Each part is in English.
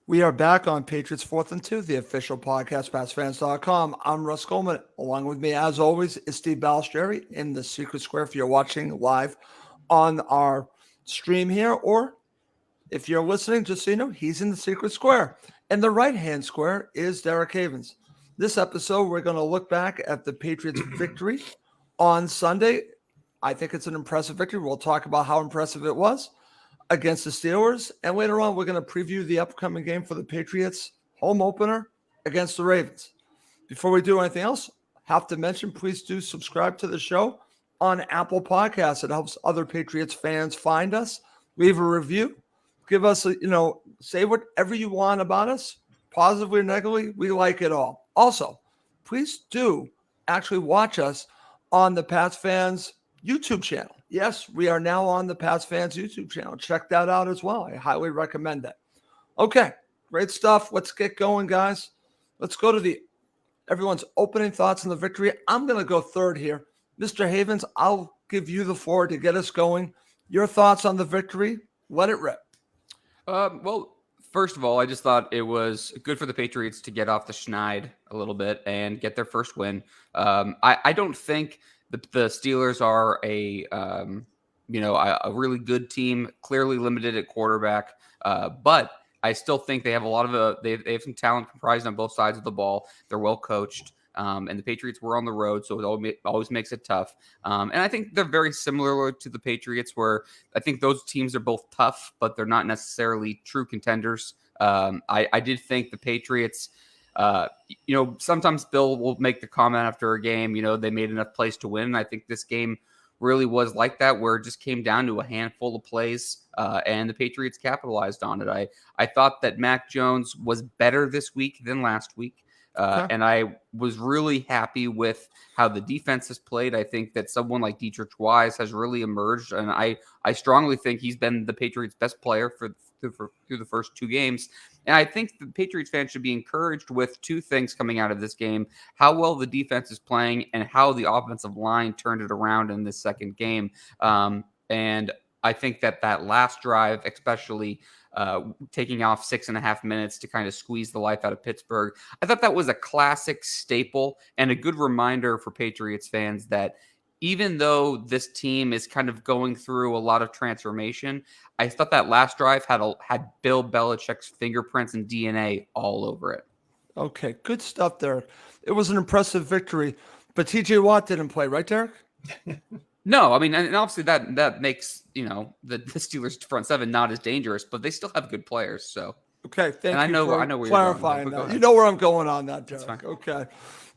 We are back on Patriots 4th and 2, the official podcast, PatsFans.com. I'm Russ Coleman. Along with me, as always, is Steve Balistrieri in the Secret Square if you're watching live on our stream here, or if you're listening, just so you know, he's in the Secret Square. And the right-hand square is Derek Havens. This episode, we're going to look back at the Patriots' victory on Sunday. I think it's an impressive victory. We'll talk about how impressive it was against the Steelers. And later on, we're going to preview the upcoming game for the Patriots home opener against the Ravens. Before we do anything else, have to mention, please do subscribe to the show on Apple Podcasts. It helps other Patriots fans find us. Leave a review. Give us, say whatever you want about us, positively or negatively. We like it all. Also, please do actually watch us on the Pats Fans YouTube channel. Yes, we are now on the Pats Fans YouTube channel. Check that out as well. I highly recommend that. Okay, great stuff. Let's get going, guys. Let's go to everyone's opening thoughts on the victory. I'm going to go third here. Mr. Havens, I'll give you the floor to get us going. Your thoughts on the victory? Let it rip. Well, first of all, I just thought it was good for the Patriots to get off the schneid a little bit and get their first win. I don't think the Steelers are a really good team, clearly limited at quarterback, but I still think they have a lot of they have some talent comprised on both sides of the ball. They're well coached. And the Patriots were on the road, so it always makes it tough. And I think they're very similar to the Patriots, where I think those teams are both tough, but they're not necessarily true contenders. I did think the Patriots, sometimes Bill will make the comment after a game, they made enough plays to win. And I think this game really was like that, where it just came down to a handful of plays, and the Patriots capitalized on it. I thought that Mac Jones was better this week than last week. And I was really happy with how the defense has played. I think that someone like Dietrich Wise has really emerged, and I strongly think he's been the Patriots' best player through the first two games. And I think the Patriots fans should be encouraged with two things coming out of this game: how well the defense is playing and how the offensive line turned it around in this second game. And I think that last drive, especially taking off 6.5 minutes to kind of squeeze the life out of Pittsburgh, I thought that was a classic staple and a good reminder for Patriots fans that even though this team is kind of going through a lot of transformation, I thought that last drive had Bill Belichick's fingerprints and DNA all over it. Okay, good stuff there. It was an impressive victory, but TJ Watt didn't play, right, Derek? No, I mean, and obviously that makes, the Steelers front seven not as dangerous, but they still have good players. So okay, thank you. I know where clarifying that. You know where I'm going on that, Derek. Okay,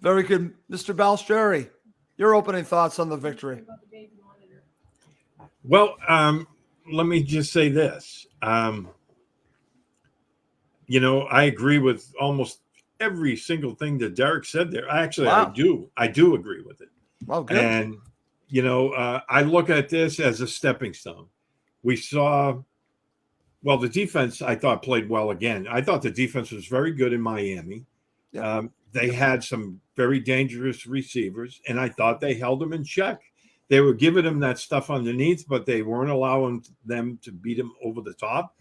very good, Mr. Balistrieri. Your opening thoughts on the victory? Well, let me just say this. I agree with almost every single thing that Derek said there. Actually, wow. I do agree with it. Well, good. And I look at this as a stepping stone. We saw, the defense I thought played well again. I thought the defense was very good in Miami. Yeah. They had some very dangerous receivers, and I thought they held them in check. They were giving them that stuff underneath, but they weren't allowing them to beat them over the top.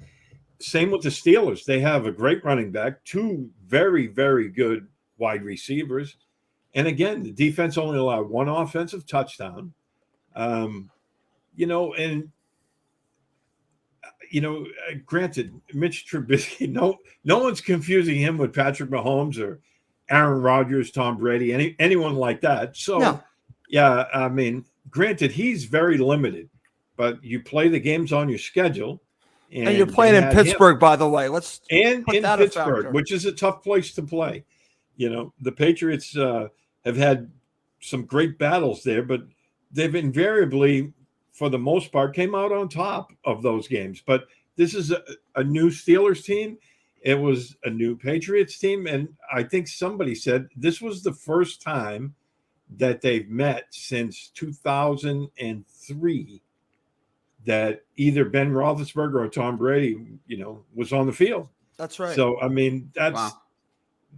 Same with the Steelers. They have a great running back, two very, very good wide receivers. And again, the defense only allowed one offensive touchdown. Granted, Mitch Trubisky, no one's confusing him with Patrick Mahomes or Aaron Rodgers, Tom Brady, anyone like that. So, no. Yeah, I mean, granted, he's very limited, but you play the games on your schedule. And you're playing in Pittsburgh, by the way. In Pittsburgh, which is a tough place to play. The Patriots have had some great battles there, but they've invariably, for the most part, came out on top of those games. But this is a new Steelers team. It was a new Patriots team. And I think somebody said this was the first time that they've met since 2003 that either Ben Roethlisberger or Tom Brady, was on the field. That's right. So, I mean, that's,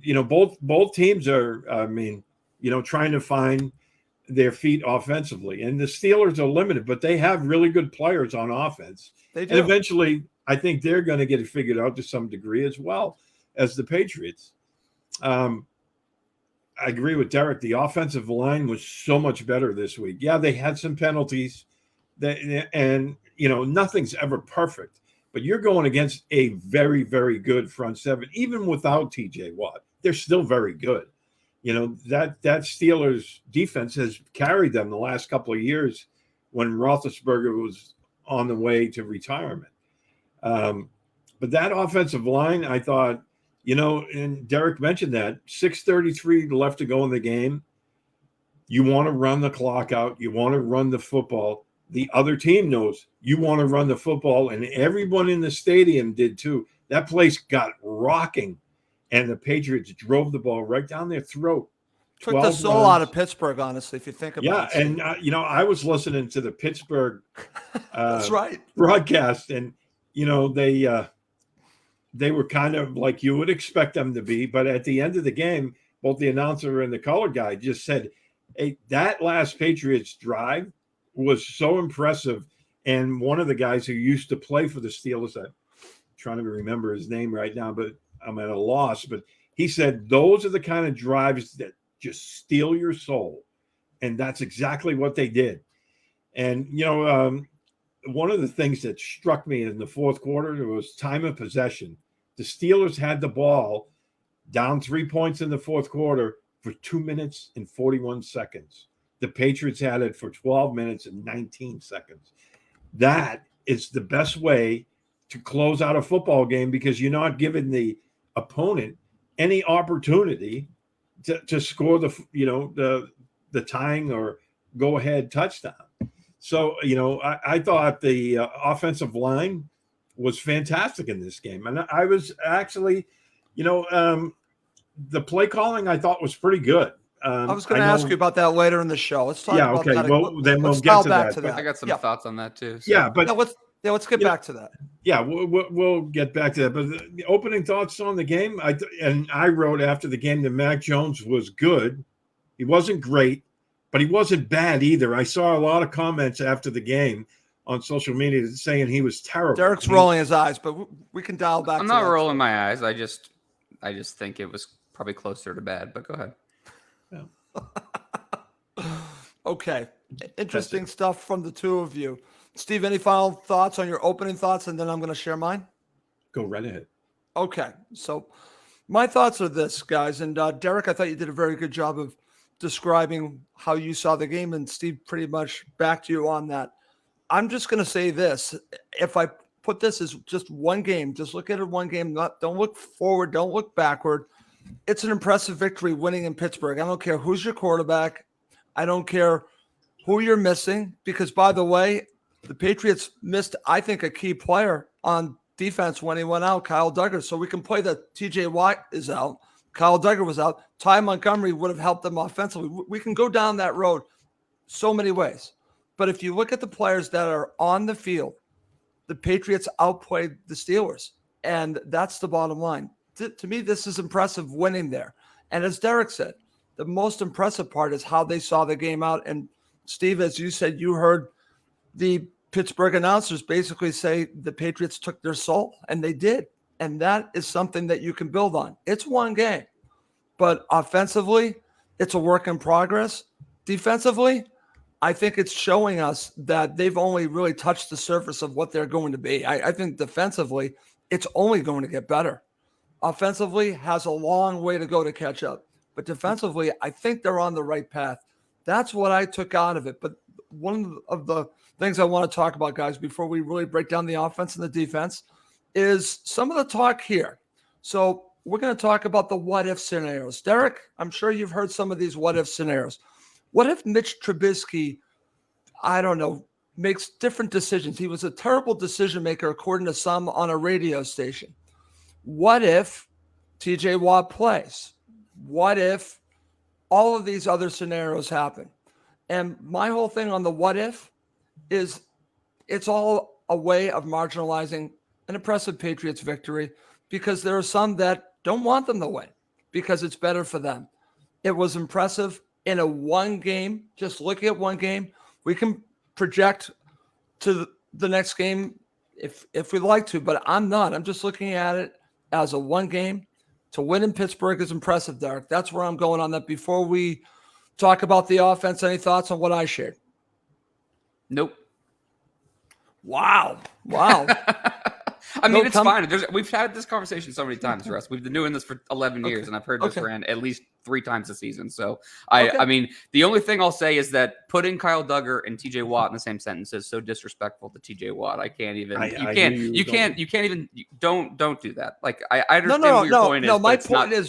both teams are, trying to find their feet offensively. And the Steelers are limited, but they have really good players on offense. They do. And eventually I think they're going to get it figured out to some degree as well as the Patriots. I agree with Derek. The offensive line was so much better this week. Yeah, they had some penalties, and nothing's ever perfect. But you're going against a very, very good front seven, even without T.J. Watt. They're still very good. That Steelers defense has carried them the last couple of years when Roethlisberger was on the way to retirement. But that offensive line, I thought, and Derek mentioned that 6:33 left to go in the game. You want to run the clock out. You want to run the football. The other team knows you want to run the football, and everyone in the stadium did too. That place got rocking, and the Patriots drove the ball right down their throat. Took the soul out of Pittsburgh, honestly, if you think about it. Yeah, and I was listening to the Pittsburgh that's right. broadcast, and they were kind of like you would expect them to be. But at the end of the game, both the announcer and the color guy just said, hey, that last Patriots drive was so impressive. And one of the guys who used to play for the Steelers, I'm trying to remember his name right now, but I'm at a loss. But he said those are the kind of drives that just steal your soul. And that's exactly what they did. And, one of the things that struck me in the fourth quarter was time of possession. The Steelers had the ball down 3 points in the fourth quarter for 2 minutes and 41 seconds. The Patriots had it for 12 minutes and 19 seconds. That is the best way to close out a football game because you're not giving the opponent any opportunity to score the tying or go ahead touchdown. So, I thought the offensive line was fantastic in this game. And I was actually, the play calling I thought was pretty good. I was going to ask you about that later in the show. Let's talk about that. Well, then we'll get to that. I got some thoughts on that too. So. Yeah, but let's get back to that. Yeah, we'll get back to that. But the opening thoughts on the game, I wrote after the game that Mac Jones was good. He wasn't great, but he wasn't bad either. I saw a lot of comments after the game on social media saying he was terrible. Derek's rolling his eyes, but we can dial back. I'm not rolling my eyes. I just think it was probably closer to bad. But go ahead. Yeah. Okay. Interesting stuff from the two of you. Steve, any final thoughts on your opening thoughts? And then I'm going to share mine. Go right ahead. Okay. So my thoughts are this, guys. And Derek, I thought you did a very good job of describing how you saw the game. And Steve pretty much backed you on that. I'm just going to say this. If I put this as just one game, just look at it one game. Don't look forward. Don't look backward. It's an impressive victory winning in Pittsburgh. I don't care who's your quarterback. I don't care who you're missing. Because, by the way, the Patriots missed, I think, a key player on defense when he went out, Kyle Duggar. So we can play that T.J. Watt is out. Kyle Duggar was out. Ty Montgomery would have helped them offensively. We can go down that road so many ways. But if you look at the players that are on the field, the Patriots outplayed the Steelers. And that's the bottom line. To me, this is impressive winning there. And as Derek said, the most impressive part is how they saw the game out. And Steve, as you said, you heard the Pittsburgh announcers basically say the Patriots took their soul, and they did. And that is something that you can build on. It's one game, but offensively, it's a work in progress. Defensively, I think it's showing us that they've only really touched the surface of what they're going to be. I think defensively, it's only going to get better. Offensively, has a long way to go to catch up. But defensively, I think they're on the right path. That's what I took out of it. But one of the things I want to talk about, guys, before we really break down the offense and the defense, is some of the talk here. So we're going to talk about the what-if scenarios. Derek, I'm sure you've heard some of these what-if scenarios. What if Mitch Trubisky, I don't know, makes different decisions? He was a terrible decision maker, according to some on a radio station. What if T.J. Watt plays? What if all of these other scenarios happen? And my whole thing on the what if is it's all a way of marginalizing an impressive Patriots victory because there are some that don't want them to win because it's better for them. It was impressive in a one game. Just look at one game. We can project to the next game if we'd like to, but I'm not. I'm just looking at it as a one game. To win in Pittsburgh is impressive, Derek. That's where I'm going on that. Before we talk about the offense, any thoughts on what I shared? Nope. Wow. I mean, it's fine. We've had this conversation so many times, Russ. We've been doing this for 11 years, and I've heard this rant at least 3 times a season. So, I mean, the only thing I'll say is that putting Kyle Duggar and T.J. Watt in the same sentence is so disrespectful to T.J. Watt. I can't even. You can't even. Don't do that. Like I understand what your point is. No,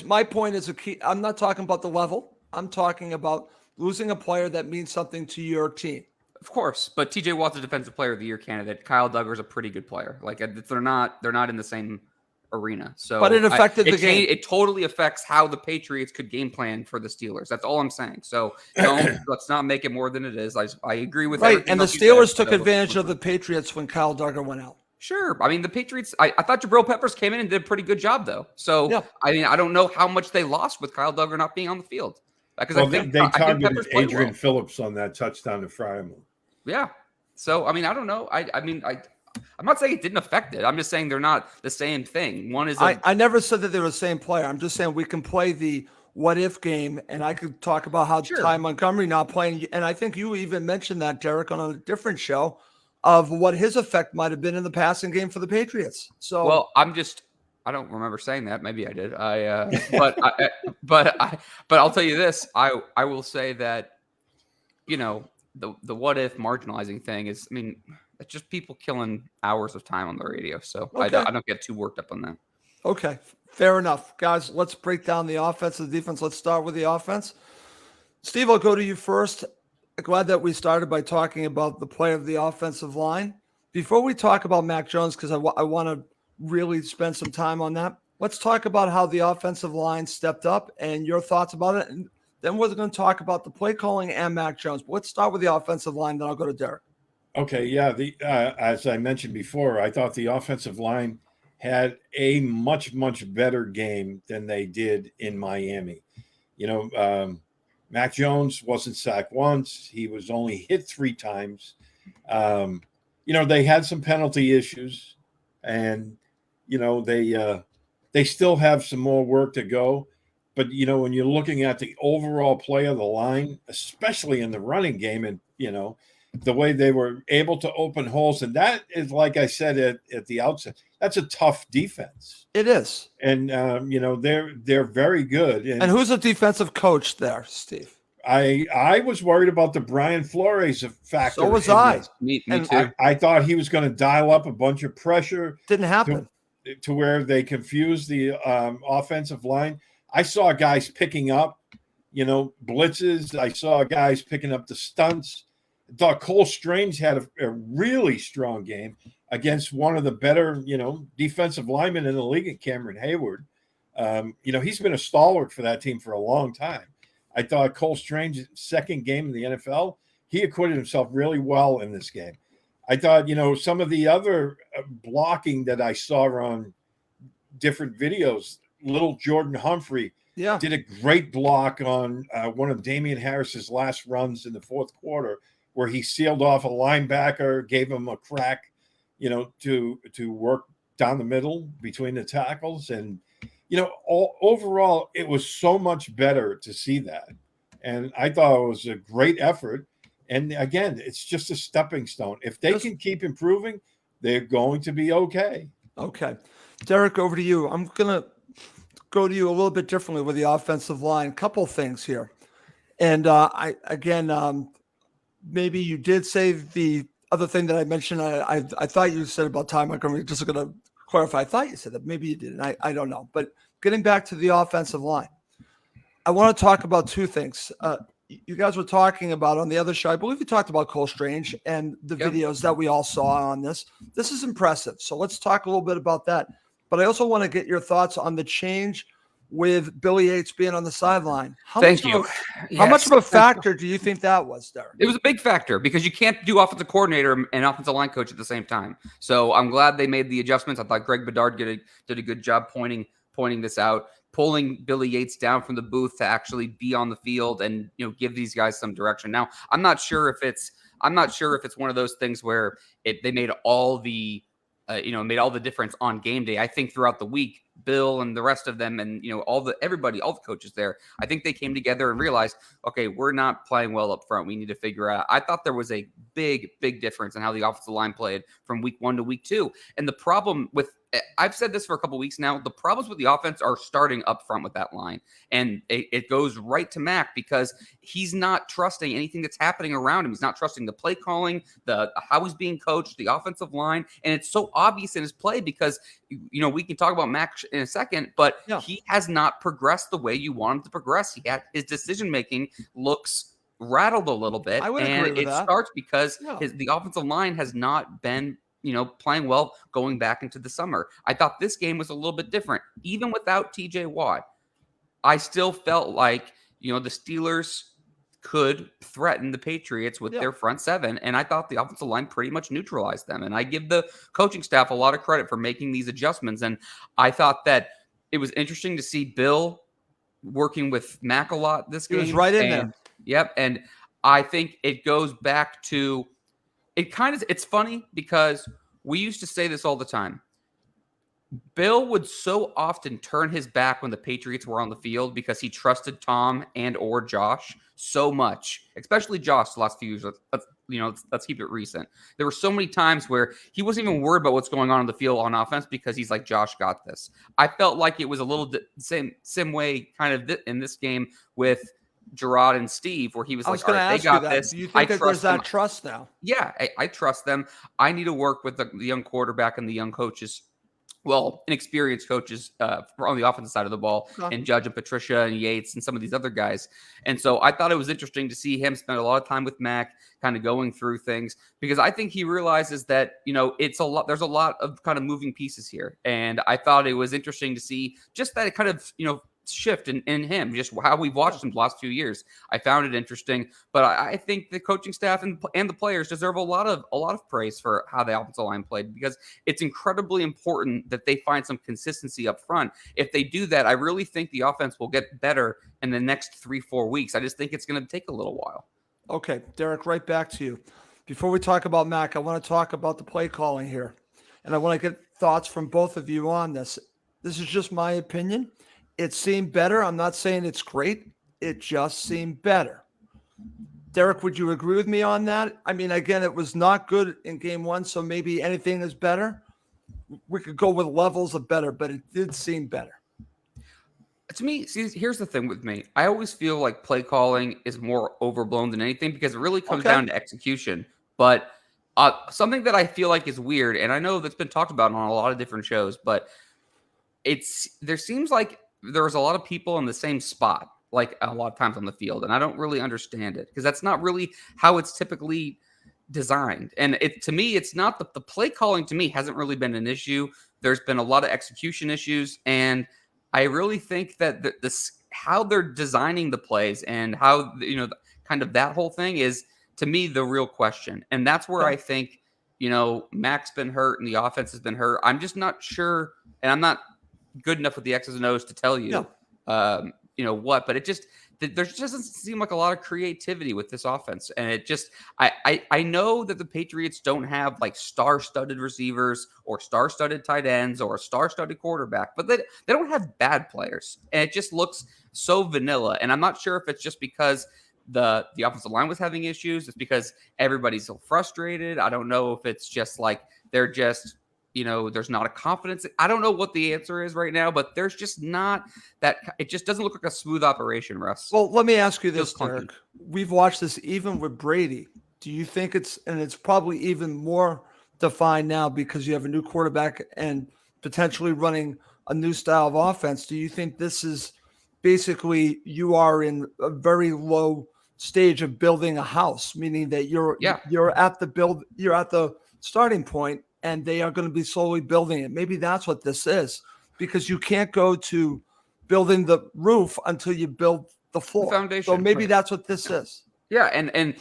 my point is a key. I'm not talking about the level. I'm talking about losing a player that means something to your team. Of course, but T.J. Watt's a Defensive Player of the Year candidate. Kyle Duggar's a pretty good player. Like they're not in the same arena. So, but it affected the game. It totally affects how the Patriots could game plan for the Steelers. That's all I'm saying. So let's not make it more than it is. I agree with right. And the Steelers took advantage of the Patriots when Kyle Duggar went out. Sure. I mean, the Patriots. I thought Jabril Peppers came in and did a pretty good job, though. So yeah. I mean, I don't know how much they lost with Kyle Duggar not being on the field. Because I think they targeted Adrian Phillips on that touchdown to Frymore. Yeah. So, I mean, I don't know. I'm not saying it didn't affect it. I'm just saying they're not the same thing. One is I never said that they were the same player. I'm just saying we can play the what if game, and I could talk about how Ty Montgomery not playing. And I think you even mentioned that, Derek, on a different show of what his effect might have been in the passing game for the Patriots. So, well, I don't remember saying that. Maybe I did. But I'll tell you this. I will say that, you know, the what if marginalizing thing is, I mean, it's just people killing hours of time on the radio. So I don't get too worked up on that. Okay, fair enough. Guys, let's break down the offense and the defense. Let's start with the offense. Steve, I'll go to you first. Glad that we started by talking about the play of the offensive line. Before we talk about Mac Jones, because I want to really spend some time on that, let's talk about how the offensive line stepped up and your thoughts about it. And then we're going to talk about the play calling and Mac Jones. But let's start with the offensive line, then I'll go to Derek. Okay, yeah. As I mentioned before, I thought the offensive line had a much, much better game than they did in Miami. You know, Mac Jones wasn't sacked once. He was only hit 3 times. You know, they had some penalty issues, and, you know, they still have some more work to go. But, you know, when you're looking at the overall play of the line, especially in the running game, and, you know, the way they were able to open holes, and that is, like I said at the outset, that's a tough defense. It is. And, you know, they're very good. And who's the defensive coach there, Steve? I was worried about the Brian Flores factor. So was I. Me too. I thought he was going to dial up a bunch of pressure. Didn't happen. To where they confused the offensive line. I saw guys picking up, you know, blitzes. I saw guys picking up the stunts. I thought Cole Strange had a really strong game against one of the better, you know, defensive linemen in the league, at Cameron Hayward. You know, he's been a stalwart for that team for a long time. I thought Cole Strange's second game in the NFL, he acquitted himself really well in this game. I thought, you know, some of the other blocking that I saw on different videos, little Jordan Humphrey did a great block on one of Damian Harris's last runs in the fourth quarter, where he sealed off a linebacker, gave him a crack, you know, to work down the middle between the tackles. And, you know, overall, it was so much better to see that. And I thought it was a great effort. And again, it's just a stepping stone. If they can keep improving, they're going to be okay. Okay. Derek, over to you. I'm going to go to you a little bit differently with the offensive line. Couple things here. And maybe you did say the other thing that I mentioned. I thought you said about Ty Montgomery. Just going to clarify. I thought you said that. Maybe you didn't. I don't know. But getting back to the offensive line, I want to talk about 2 things. You guys were talking about on the other show, I believe you talked about Cole Strange and the videos that we all saw on this. This is impressive. So let's talk a little bit about that. But I also want to get your thoughts on the change with Billy Yates being on the sideline. How much of a factor do you think that was, Derek? It was a big factor because you can't do offensive coordinator and offensive line coach at the same time. So I'm glad they made the adjustments. I thought Greg Bedard did a good job pointing this out, pulling Billy Yates down from the booth to actually be on the field and, you know, give these guys some direction. Now, I'm not sure if it's one of those things where they made all the made all the difference on game day. I think throughout the week, Bill and the rest of them and, all the coaches there, I think they came together and realized, okay, we're not playing well up front. We need to figure out. I thought there was a big, big difference in how the offensive line played from week 1 to week 2. And the problem with, I've said this for a couple weeks now, the problems with the offense are starting up front with that line. And it goes right to Mac because he's not trusting anything that's happening around him. He's not trusting the play calling, how he's being coached, the offensive line. And it's so obvious in his play because, we can talk about Mac in a second, but he has not progressed the way you want him to progress. His decision-making looks rattled a little bit. I would agree with that. Starts because the offensive line has not been playing well going back into the summer. I thought this game was a little bit different. Even without TJ Watt, I still felt like, the Steelers could threaten the Patriots with their front seven. And I thought the offensive line pretty much neutralized them. And I give the coaching staff a lot of credit for making these adjustments. And I thought that it was interesting to see Bill working with Mac a lot this game. He was right in there. Yep. And I think it goes back to, it's funny because we used to say this all the time. Bill would so often turn his back when the Patriots were on the field because he trusted Tom and or Josh so much, especially Josh the last few years. Let's keep it recent. There were so many times where he wasn't even worried about what's going on the field on offense because he's like, Josh got this. I felt like it was a little same way kind of in this game with Gerard and Steve, where he was like, all right, they got this. Do you think that there's that trust now? Yeah, I trust them. I need to work with the young quarterback and the young coaches. Well, inexperienced coaches on the offensive side of the ball, and Judge and Patricia and Yates and some of these other guys. And so I thought it was interesting to see him spend a lot of time with Mac, kind of going through things, because I think he realizes that, it's a lot. There's a lot of kind of moving pieces here. And I thought it was interesting to see just that kind of, shift in him, just how we've watched him the last few years. I found it interesting, but I think the coaching staff and the players deserve a lot of praise for how the offensive line played, because it's incredibly important that they find some consistency up front. If they do that, I really think the offense will get better in the next 3-4 weeks. I just think it's going to take a little while. Okay, Derek, right back to you. Before we talk about Mac, I want to talk about the play calling here, and I want to get thoughts from both of you on this. This is just my opinion. It seemed better. I'm not saying it's great. It just seemed better. Derek, would you agree with me on that? I mean, again, it was not good in game 1, so maybe anything is better. We could go with levels of better, but it did seem better. To me, see, here's the thing with me. I always feel like play calling is more overblown than anything because it really comes down to execution. But something that I feel like is weird, and I know that's been talked about on a lot of different shows, but there seems like there's a lot of people in the same spot, like a lot of times on the field. And I don't really understand it because that's not really how it's typically designed. And to me, it's not the play calling to me hasn't really been an issue. There's been a lot of execution issues. And I really think that how they're designing the plays and how, kind of that whole thing is, to me, the real question. And that's where I think, Mac's been hurt and the offense has been hurt. I'm just not sure. And I'm not good enough with the X's and O's to tell you, what, but there just doesn't seem like a lot of creativity with this offense. And it just, I know that the Patriots don't have like star-studded receivers or star-studded tight ends or a star-studded quarterback, but they don't have bad players. And it just looks so vanilla. And I'm not sure if it's just because the offensive line was having issues. It's because everybody's so frustrated. I don't know if it's just like, they're just, there's not a confidence. I don't know what the answer is right now, but there's just not that. It just doesn't look like a smooth operation, Russ. Well, let me ask you this, Derek. We've watched this even with Brady. Do you think it's probably even more defined now because you have a new quarterback and potentially running a new style of offense? Do you think this is basically you are in a very low stage of building a house, meaning that you're at the starting point, and they are going to be slowly building it. Maybe that's what this is, because you can't go to building the roof until you build the floor. The foundation. So maybe that's what this is. Yeah, and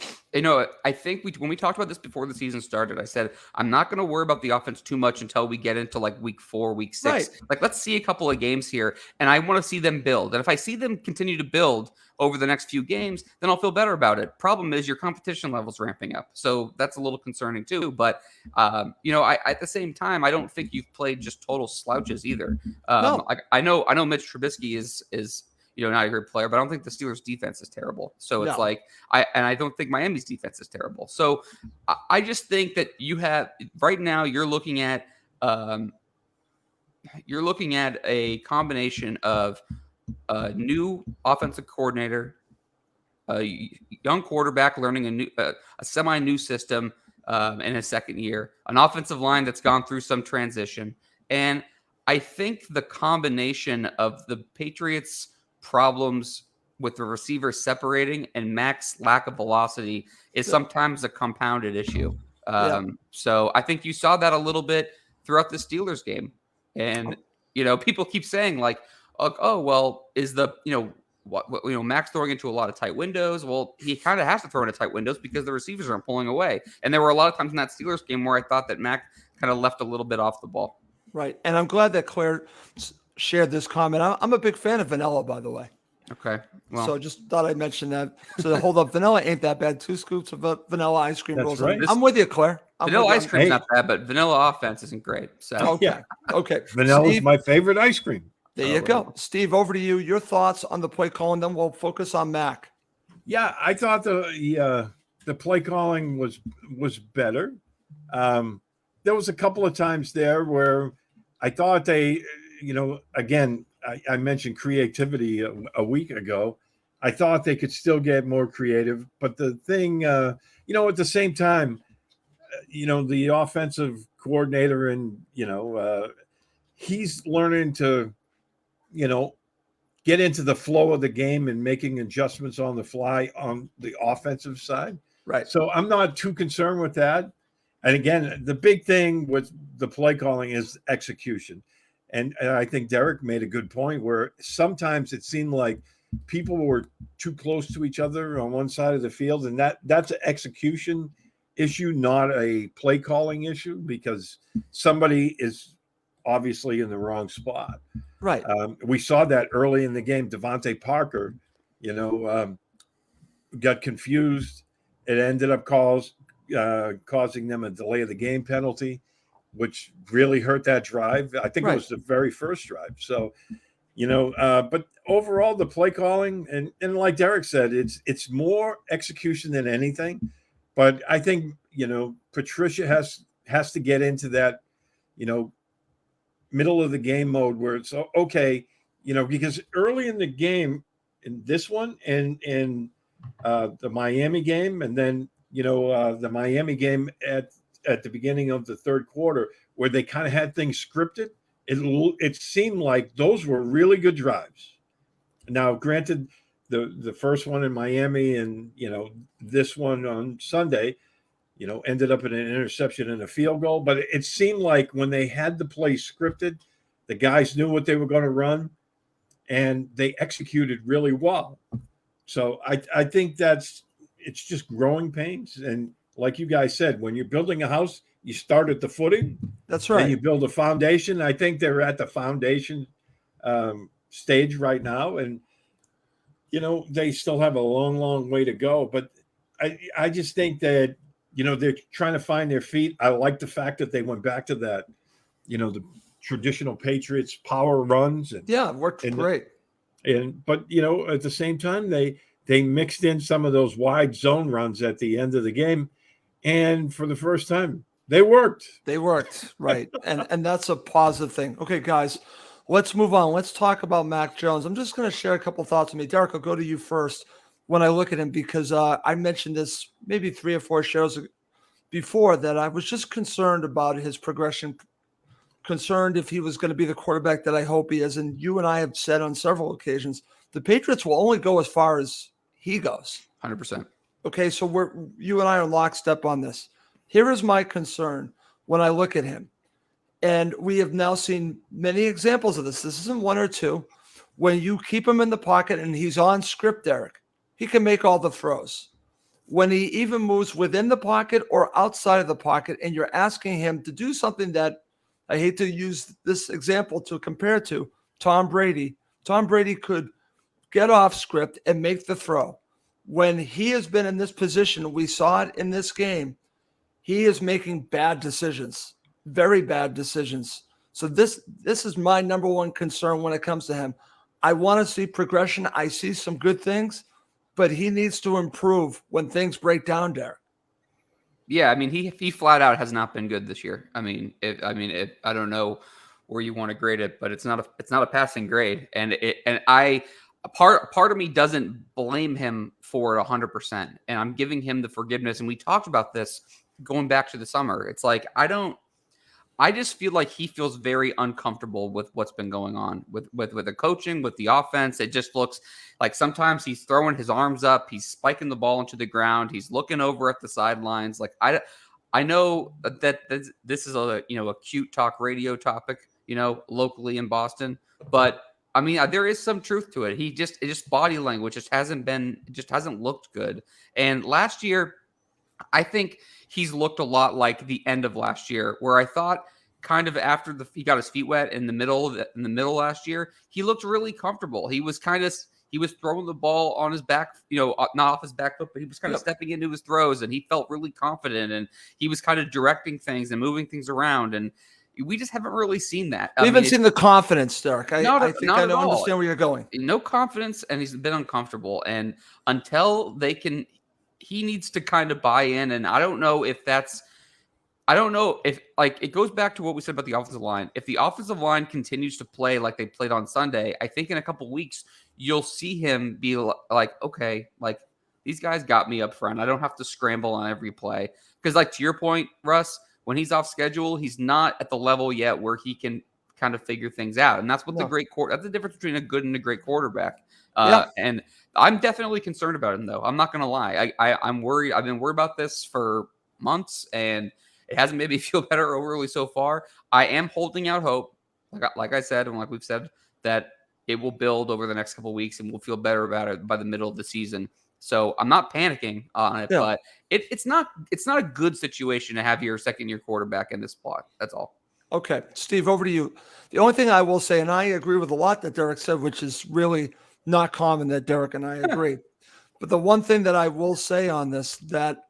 I think when we talked about this before the season started, I said I'm not going to worry about the offense too much until we get into like week 4, week 6. Right. Like, let's see a couple of games here, and I want to see them build. And if I see them continue to build over the next few games, then I'll feel better about it. Problem is your competition level's ramping up, so that's a little concerning too. But I at the same time, I don't think you've played just total slouches either. No. I know Mitch Trubisky is not a great player, but I don't think the Steelers defense is terrible. So it's like, I don't think Miami's defense is terrible. So I just think that you have right now, you're looking at a combination of a new offensive coordinator, a young quarterback learning a semi-new system in his second year, an offensive line that's gone through some transition. And I think the combination of the Patriots' problems with the receivers separating and Mac's lack of velocity is sometimes a compounded issue. So I think you saw that a little bit throughout the Steelers game. And, people keep saying like, oh, well, is Mac's throwing into a lot of tight windows. Well, he kind of has to throw into tight windows because the receivers aren't pulling away. And there were a lot of times in that Steelers game where I thought that Mac kind of left a little bit off the ball. Right. And I'm glad that Claire shared this comment. I'm a big fan of vanilla, by the way. Okay. Well, so just thought I'd mention that. So hold up, vanilla ain't that bad. 2 scoops of vanilla ice cream rolls. Right. I'm with you, Claire. Vanilla ice cream's not bad, but vanilla offense isn't great. So okay. Vanilla is my favorite ice cream. There you go. Steve, over to you. Your thoughts on the play calling, then we'll focus on Mac. Yeah, I thought the play calling was better. There was a couple of times there where I thought they, again, I mentioned creativity a week ago. I thought they could still get more creative, but the thing, at the same time, the offensive coordinator and, he's learning to, get into the flow of the game and making adjustments on the fly on the offensive side. Right. So I'm not too concerned with that. And again, the big thing with the play calling is execution. And I think Derek made a good point where sometimes it seemed like people were too close to each other on one side of the field. And that's an execution issue, not a play calling issue, because somebody is obviously in the wrong spot. Right. We saw that early in the game. Devontae Parker, got confused. It ended up causing them a delay of the game penalty, which really hurt that drive. I think it was the very first drive. So, but overall the play calling and like Derek said, it's more execution than anything. But I think, Patricia has to get into that, middle of the game mode where it's okay, because early in the game in this one and in the Miami game, and then, the Miami game at the beginning of the third quarter where they kind of had things scripted, it seemed like those were really good drives. Now, granted, the first one in Miami and, this one on Sunday, ended up in an interception and a field goal. But it seemed like when they had the play scripted, the guys knew what they were going to run, and they executed really well. So I think it's just growing pains. And like you guys said, when you're building a house, you start at the footing. That's right. And you build a foundation. I think they're at the foundation stage right now. And, they still have a long, long way to go. But I just think that, they're trying to find their feet. I like the fact that they went back to that, the traditional Patriots power runs. And, it worked great. But at the same time, they mixed in some of those wide zone runs at the end of the game. And for the first time, they worked. Right. and that's a positive thing. Okay, guys, let's move on. Let's talk about Mac Jones. I'm just going to share a couple thoughts with me. Derek, I'll go to you first when I look at him, because I mentioned this maybe 3 or 4 shows before that I was just concerned about his progression, concerned if he was going to be the quarterback that I hope he is. And you and I have said on several occasions, the Patriots will only go as far as he goes. 100%. Okay, so you and I are lockstep on this. Here is my concern when I look at him. And we have now seen many examples of this. This isn't 1 or 2. When you keep him in the pocket and he's on script, Derek, he can make all the throws. when he even moves within the pocket or outside of the pocket, and you're asking him to do something that I hate to use this example to compare to Tom Brady. Tom Brady could get off script and make the throw. When he has been in this position, we saw it in this game, he is making bad decisions, very bad decisions. So this is my number one concern when it comes to him. I want to see progression. I see some good things, but he needs to improve when things break down, Derek. Yeah, I mean, he flat out has not been good this year. I mean, I don't know where you want to grade it, but it's not a passing grade, and part of me doesn't blame him for it 100%, and I'm giving him the forgiveness. And we talked about this going back to the summer. It's like I just feel like he feels very uncomfortable with what's been going on with the coaching, with the offense. It just looks like sometimes he's throwing his arms up, he's spiking the ball into the ground, he's looking over at the sidelines. Like I know that this is a cute talk radio topic, locally in Boston, but I mean there is some truth to it. It's just body language just hasn't looked good. And last year, I think he's looked a lot like the end of last year, where I thought kind of after he got his feet wet in the middle last year, he looked really comfortable. He was throwing the ball on his back, not off his back foot, but he was kind of stepping into his throws, and he felt really confident, and he was kind of directing things and moving things around. And we just haven't really seen that. We haven't seen the confidence, Derek. I think I don't understand where you're going. No confidence, and he's been uncomfortable. And until he needs to kind of buy in. And I don't know if like it goes back to what we said about the offensive line. If the offensive line continues to play like they played on Sunday, I think in a couple weeks, you'll see him be like, okay, like these guys got me up front. I don't have to scramble on every play. Because like to your point, Russ, when he's off schedule, he's not at the level yet where he can kind of figure things out. And that's what that's the difference between a good and a great quarterback. And I'm definitely concerned about him, though. I'm not going to lie. I'm worried. I've been worried about this for months, and it hasn't made me feel better overly so far. I am holding out hope, like I said, and like we've said, that it will build over the next couple of weeks, and we'll feel better about it by the middle of the season. So I'm not panicking on it, but it's not a good situation to have your second-year quarterback in this spot. That's all. Okay, Steve, over to you. The only thing I will say, and I agree with a lot that Derek said, which is really not common that Derek and I agree. But the one thing that I will say on this, that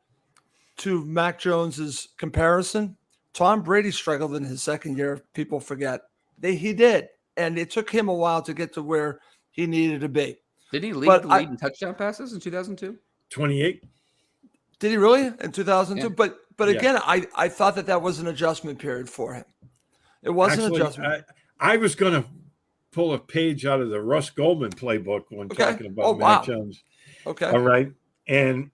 to Mac Jones's comparison, Tom Brady struggled in his second year. People forget. He did. And it took him a while to get to where he needed to be. Didn't he lead the lead in touchdown passes in 2002? 28. Did he really? In 2002? Yeah. But again, I thought that was an adjustment period for him. It was an adjustment. I was going to pull a page out of the Russ Goldman playbook when talking about Mac Jones. Okay. All right. And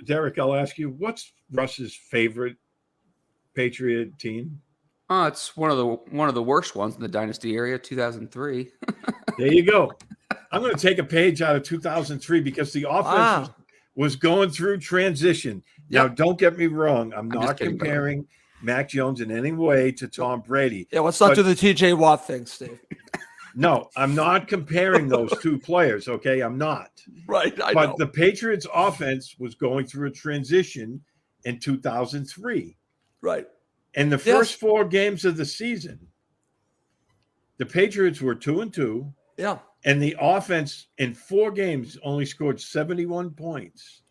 Derek, I'll ask you, what's Russ's favorite Patriot team? It's one of the worst ones in the dynasty area, 2003. There you go. I'm going to take a page out of 2003 because the offense was going through transition. Now, don't get me wrong. I'm not comparing Mac Jones in any way to Tom Brady. Yeah, let's not do the TJ Watt thing, Steve. No, I'm not comparing those two players, okay? I'm not. Right, But the Patriots offense was going through a transition in 2003. Right. And the first 4 games of the season, the Patriots were 2-2. Yeah. And the offense in 4 games only scored 71 points.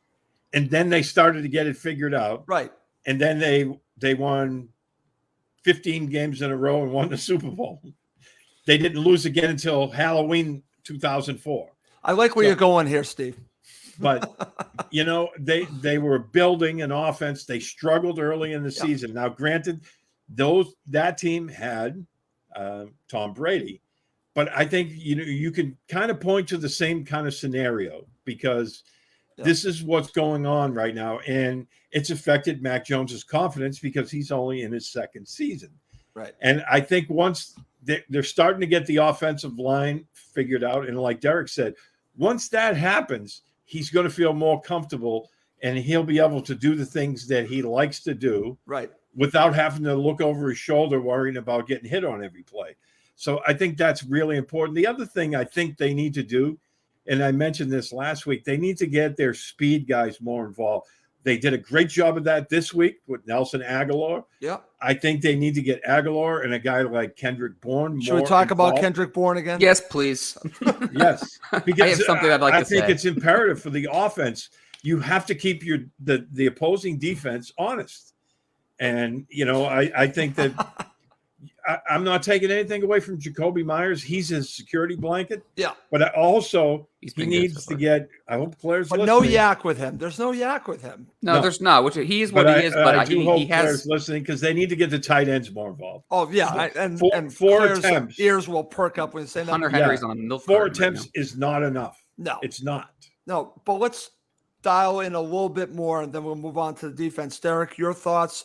And then they started to get it figured out. Right. And then they won 15 games in a row and won the Super Bowl. They didn't lose again until Halloween 2004. I like where you're going here, Steve. But, they were building an offense. They struggled early in the season. Now, granted, that team had Tom Brady. But I think, you can kind of point to the same kind of scenario because this is what's going on right now. And it's affected Mac Jones's confidence because he's only in his second season. Right. And I think once they're starting to get the offensive line figured out, and like Derek said, once that happens, he's going to feel more comfortable and he'll be able to do the things that he likes to do without having to look over his shoulder worrying about getting hit on every play. So I think that's really important. The other thing I think they need to do and I mentioned this last week, they need to get their speed guys more involved. They did a great job of that this week with Nelson Aguilar. Yeah. I think they need to get Aguilar and a guy like Kendrick Bourne. Should we talk about Kendrick Bourne again? Yes, please. Yes. Because I have something I'd like to say. I think it's imperative for the offense. You have to keep the opposing defense honest. And, I think that I'm not taking anything away from Jacoby Myers. He's his security blanket. Yeah. But he needs to get, I hope Claire's listening. No yak with him. There's no yak with him. No, there's not. Which he is what he is, but I do hope he has Claire's listening because they need to get the tight ends more involved. Oh, yeah. And four Claire's attempts. ears will perk up when you say that. Hunter Henry's on a milk 4 attempts is not enough. No. It's not. No, but let's dial in a little bit more, and then we'll move on to the defense. Derek, your thoughts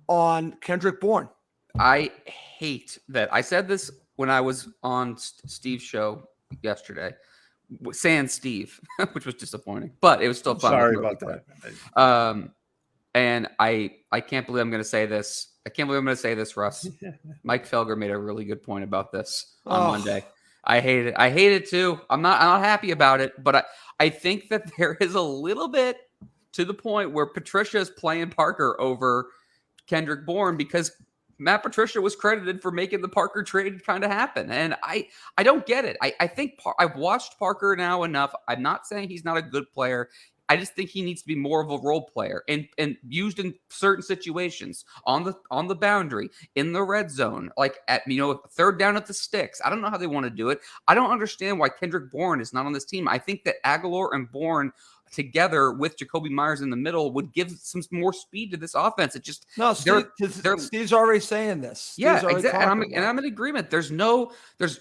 on Kendrick Bourne? I hate that. I said this when I was on Steve's show yesterday, saying Steve, which was disappointing, but it was still fun. Sorry about that. And I can't believe I'm going to say this. I can't believe I'm going to say this, Russ. Mike Felger made a really good point about this on Monday. I hate it. I hate it too. I'm not happy about it, but I think that there is a little bit to the point where Patricia is playing Parker over Kendrick Bourne because Matt Patricia was credited for making the Parker trade kind of happen. And I don't get it. I think I've watched Parker now enough. I'm not saying he's not a good player. I just think he needs to be more of a role player and used in certain situations on the boundary, in the red zone, like at third down at the sticks. I don't know how they want to do it. I don't understand why Kendrick Bourne is not on this team. I think that Aguilar and Bourne together with Jacoby Myers in the middle would give some more speed to this offense. It just Steve's already saying this. Yeah, exactly. And I'm in agreement. There's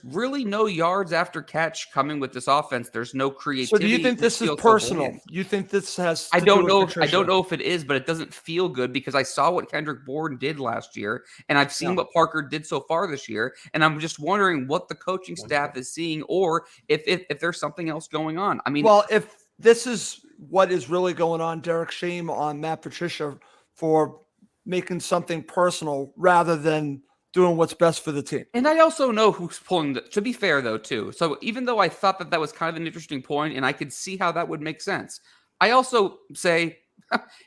really no yards after catch coming with this offense. There's no creativity. So do you think this is personal? You think this has? I don't know. I don't know if it is, but it doesn't feel good because I saw what Kendrick Bourne did last year, and I've seen what Parker did so far this year, and I'm just wondering what the coaching staff is seeing, or if there's something else going on. I mean, well, if this is what is really going on, Derek, shame on Matt Patricia for making something personal rather than doing what's best for the team. And I also know who's pulling to be fair, though, too. So even though I thought that was kind of an interesting point and I could see how that would make sense, I also say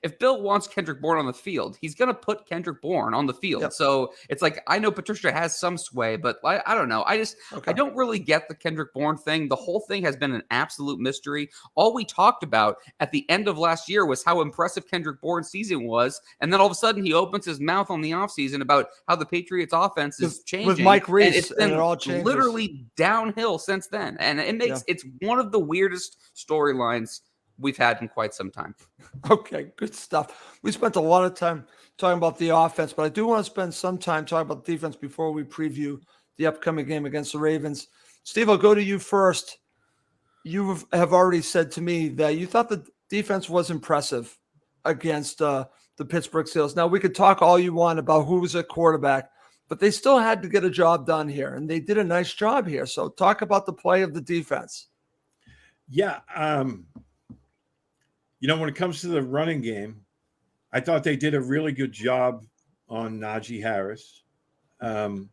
if Bill wants Kendrick Bourne on the field, he's going to put Kendrick Bourne on the field. Yep. So it's like, I know Patricia has some sway, but I don't know. I don't really get the Kendrick Bourne thing. The whole thing has been an absolute mystery. All we talked about at the end of last year was how impressive Kendrick Bourne's season was. And then all of a sudden he opens his mouth on the offseason about how the Patriots offense is changing. With Mike Reese, and it all changes. Literally downhill since then. And it makes it's one of the weirdest storylines we've had in quite some time. Okay, good stuff. We spent a lot of time talking about the offense, but I do want to spend some time talking about the defense before we preview the upcoming game against the Ravens. Steve, I'll go to you first. You have already said to me that you thought the defense was impressive against the Pittsburgh Steelers. Now, we could talk all you want about who was at quarterback, but they still had to get a job done here, and they did a nice job here. So talk about the play of the defense. Yeah, when it comes to the running game, I thought they did a really good job on Najee Harris. And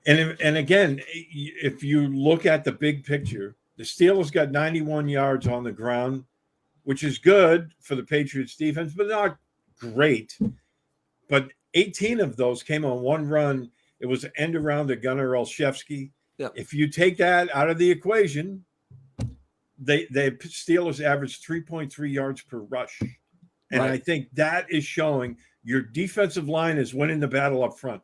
again, if you look at the big picture, the Steelers got 91 yards on the ground, which is good for the Patriots defense, but not great. But 18 of those came on one run. It was an end around to Gunnar Olszewski. Yep. If you take that out of the equation, the Steelers averaged 3.3 yards per rush. And right. I think that is showing your defensive line is winning the battle up front.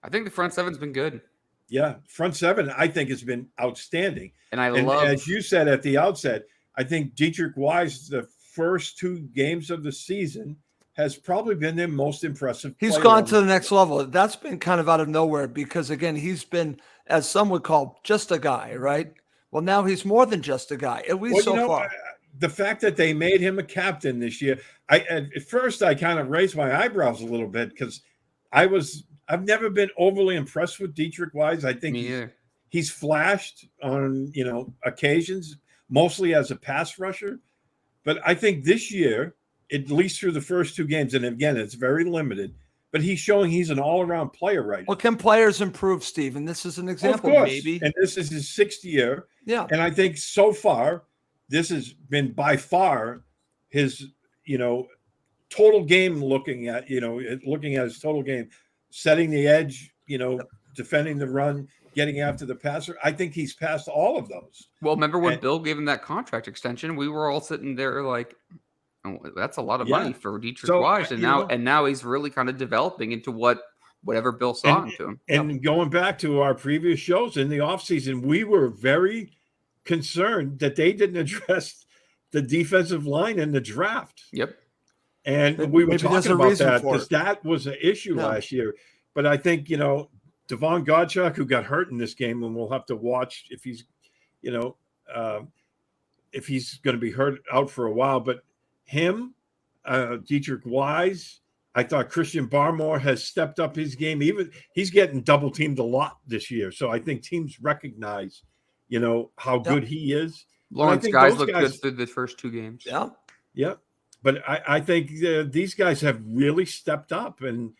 I think the front seven's been good. Yeah, front seven, I think, has been outstanding. And love, as you said at the outset, I think Dietrich Wise, the first 2 games of the season, has probably been their most impressive. He's gone to the next level. That's been kind of out of nowhere because, again, he's been, as some would call, just a guy, right? Well, now he's more than just a guy, at least far. The fact that they made him a captain this year, at first I kind of raised my eyebrows a little bit because I've never been overly impressed with Dietrich Wise. I think he's flashed on occasions, mostly as a pass rusher. But I think this year, at least through the first 2 games, and again, it's very limited, but he's showing he's an all-around player right now. Well, can players improve, Steve? And this is an example, Of course. maybe. And this is his 6th year. Yeah. And I think so far, this has been by far his, total game looking at his total game, setting the edge, defending the run, getting after the passer. I think he's passed all of those. Well, remember when Bill gave him that contract extension? We were all sitting there like, oh, that's a lot of money for Dietrich Wise. And now he's really kind of developing into whatever Bill saw into him. And going back to our previous shows in the offseason, we were very concerned that they didn't address the defensive line in the draft. Yep. And we were talking about that because that was an issue last year. But I think, Devon Godchuk, who got hurt in this game, and we'll have to watch if he's, if he's going to be hurt out for a while. But him, Dietrich Wise, I thought Christian Barmore has stepped up his game. Even he's getting double teamed a lot this year. So I think teams recognize, how good he is. Lawrence guys look good through the first 2 games. Yeah. Yeah. But I think these guys have really stepped up. And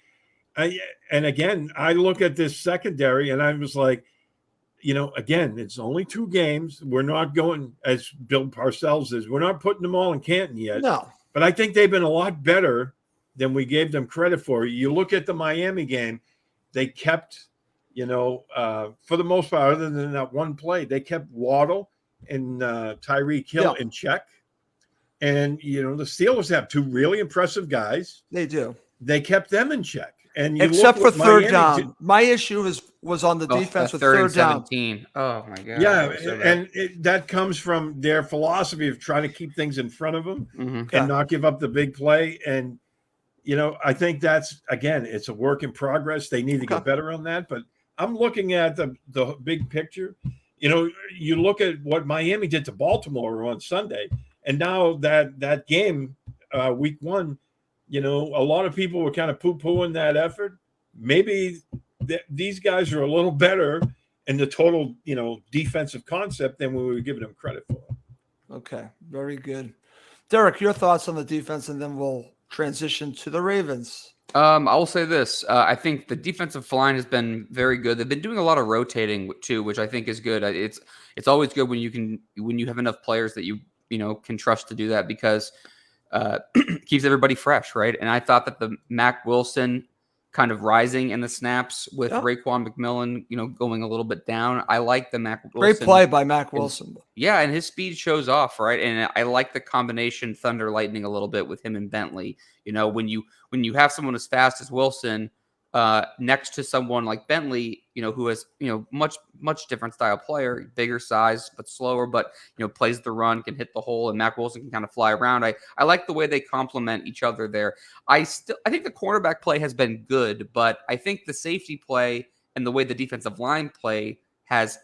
again, I look at this secondary and I was like, again, it's only 2 games. We're not going, as Bill Parcells is, we're not putting them all in Canton yet. No. But I think they've been a lot better than we gave them credit for. You look at the Miami game, they kept, for the most part, other than that one play, they kept Waddle and Tyreek Hill in check. And, the Steelers have 2 really impressive guys. They do. They kept them in check. And except for third down. My issue was on the defense with third down. 17. Oh, my God. Yeah, and that comes from their philosophy of trying to keep things in front of them and not give up the big play. And, I think that's, again, it's a work in progress. They need to get better on that. But I'm looking at the big picture. You look at what Miami did to Baltimore on Sunday. And now that game, week 1, a lot of people were kind of poo-pooing that effort. Maybe these guys are a little better in the total, defensive concept than we were giving them credit for. Okay, very good. Derek, your thoughts on the defense, and then we'll transition to the Ravens. I will say this. I think the defensive line has been very good. They've been doing a lot of rotating too, which I think is good. It's always good when you have enough players that you can trust to do that, because keeps everybody fresh, right? And I thought that the Mac Wilson kind of rising in the snaps with Raekwon McMillan, going a little bit down. I like the Mac Wilson. Great play by Mac Wilson. And his speed shows off, right? And I like the combination thunder lightning a little bit with him and Bentley. When you have someone as fast as Wilson next to someone like Bentley, who has, much different style player, bigger size, but slower, but, plays the run, can hit the hole, and Mac Wilson can kind of fly around. I like the way they complement each other there. I think the cornerback play has been good, but I think the safety play and the way the defensive line play has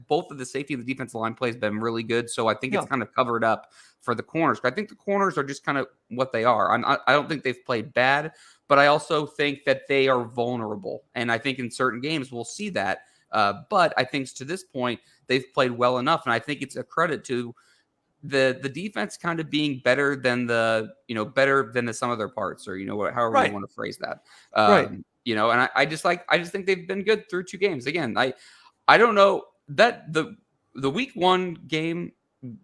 both of the safety and the defensive line play has been really good. So I think it's kind of covered up for the corners. But I think the corners are just kind of what they are. I don't think they've played bad, but I also think that they are vulnerable. And I think in certain games we'll see that. But I think to this point, they've played well enough. And I think it's a credit to the defense kind of being better than the sum of their parts, or, however you want to phrase that. And I just think they've been good through 2 games. Again, I don't know that the week 1 game,